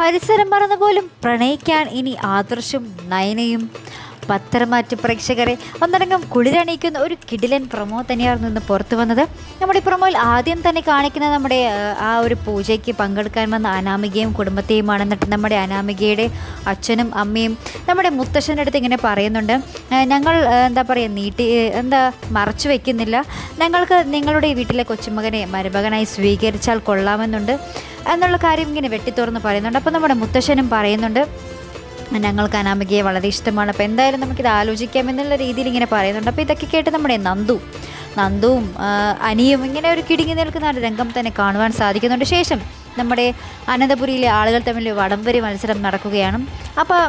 പരിസരം മറന്നു പോലും പ്രണയിക്കാൻ ഇനി ആദർശും നയനയും. പത്തരമാറ്റ് പ്രേക്ഷകരെ ഒന്നടങ്കം കുളിരണിയിക്കുന്ന ഒരു കിടിലൻ പ്രൊമോ തന്നെയായിരുന്നു ഇന്ന് പുറത്തു വന്നത്. നമ്മുടെ പ്രൊമോയിൽ ആദ്യം തന്നെ കാണിക്കുന്നത് നമ്മുടെ ആ ഒരു പൂജയ്ക്ക് പങ്കെടുക്കാൻ വന്ന അനാമികയും കുടുംബത്തെയുമാണ്. എന്നിട്ട് നമ്മുടെ അനാമികയുടെ അച്ഛനും അമ്മയും നമ്മുടെ മുത്തശ്ശൻ്റെ അടുത്ത് ഇങ്ങനെ പറയുന്നുണ്ട്, ഞങ്ങൾ എന്താ പറയുക മറച്ചു വയ്ക്കുന്നില്ല, ഞങ്ങൾക്ക് നിങ്ങളുടെ വീട്ടിലെ കൊച്ചുമകനെ മരുമകനായി സ്വീകരിച്ചാൽ കൊള്ളാമെന്നുണ്ട് എന്നുള്ള കാര്യം ഇങ്ങനെ വെട്ടിത്തുറന്ന് പറയുന്നുണ്ട്. അപ്പോൾ നമ്മുടെ മുത്തശ്ശനും പറയുന്നുണ്ട്, ഞങ്ങൾക്ക് അനാമികയെ വളരെ ഇഷ്ടമാണ്, അപ്പോൾ എന്തായാലും നമുക്കിത് ആലോചിക്കാമെന്നുള്ള രീതിയിൽ ഇങ്ങനെ പറയുന്നുണ്ട്. അപ്പോൾ ഇതൊക്കെ കേട്ട് നമ്മുടെ നന്ദുവും അനിയും ഇങ്ങനെ ഒരു കിടുങ്ങി നിൽക്കുന്ന ഒരു രംഗം തന്നെ കാണുവാൻ സാധിക്കുന്നുണ്ട്. ശേഷം നമ്മുടെ അനന്തപുരിയിലെ ആളുകൾ തമ്മിൽ വടംവലി മത്സരം നടക്കുകയാണ്. അപ്പോൾ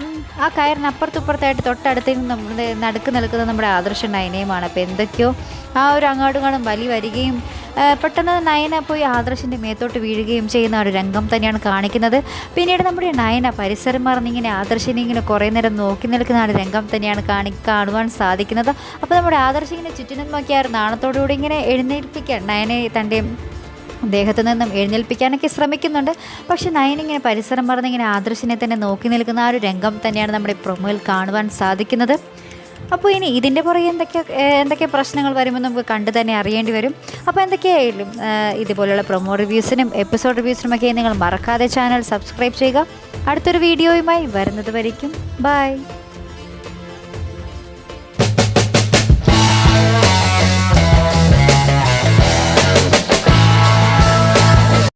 ആ കയറിന് അപ്പുറത്തുപ്പുറത്തായിട്ട് തൊട്ടടുത്ത് നമ്മുടെ നടുക്ക് നിൽക്കുന്നത് നമ്മുടെ ആദർശ നയനയുമാണ്. അപ്പോൾ എന്തൊക്കെയോ ആ ഒരു അങ്ങോട്ടും വലി വരികയും പെട്ടെന്ന് നയന പോയി ആദർശിൻ്റെ മേത്തോട്ട് വീഴുകയും ചെയ്യുന്ന ഒരു രംഗം തന്നെയാണ് കാണിക്കുന്നത്. പിന്നീട് നമ്മുടെ നയന പരിസരം മറന്നിങ്ങനെ ആദർശിനെ ഇങ്ങനെ കുറേ നേരം നോക്കി നിൽക്കുന്ന ഒരു രംഗം തന്നെയാണ് കാണുവാൻ സാധിക്കുന്നത്. അപ്പോൾ നമ്മുടെ ആദർശിങ്ങനെ ചുറ്റിനും നോക്കിയാൽ നാണത്തോടുകൂടി ഇങ്ങനെ എഴുന്നേൽപ്പിക്കാൻ നയനെ തൻ്റെ ദേഹത്തു നിന്നും എഴുന്നേൽപ്പിക്കാനൊക്കെ ശ്രമിക്കുന്നുണ്ട്. പക്ഷെ നയനിങ്ങനെ പരിസരം മറന്നിങ്ങനെ ആദർശിനെ തന്നെ നോക്കി നിൽക്കുന്ന ആ ഒരു രംഗം തന്നെയാണ് നമ്മുടെ പ്രൊമോയിൽ കാണുവാൻ സാധിക്കുന്നത്. അപ്പോൾ ഇനി ഇതിൻ്റെ പുറകെ എന്തൊക്കെ പ്രശ്നങ്ങൾ വരുമെന്ന് നമുക്ക് കണ്ടു തന്നെ അറിയേണ്ടി വരും. അപ്പോൾ എന്തൊക്കെയായാലും ഇതുപോലുള്ള പ്രൊമോ റിവ്യൂസിനും എപ്പിസോഡ് റിവ്യൂസിനുമൊക്കെ നിങ്ങൾ മറക്കാതെ ചാനൽ സബ്സ്ക്രൈബ് ചെയ്യുക. അടുത്തൊരു വീഡിയോയുമായി വരുന്നത് വരയ്ക്കും ബൈ.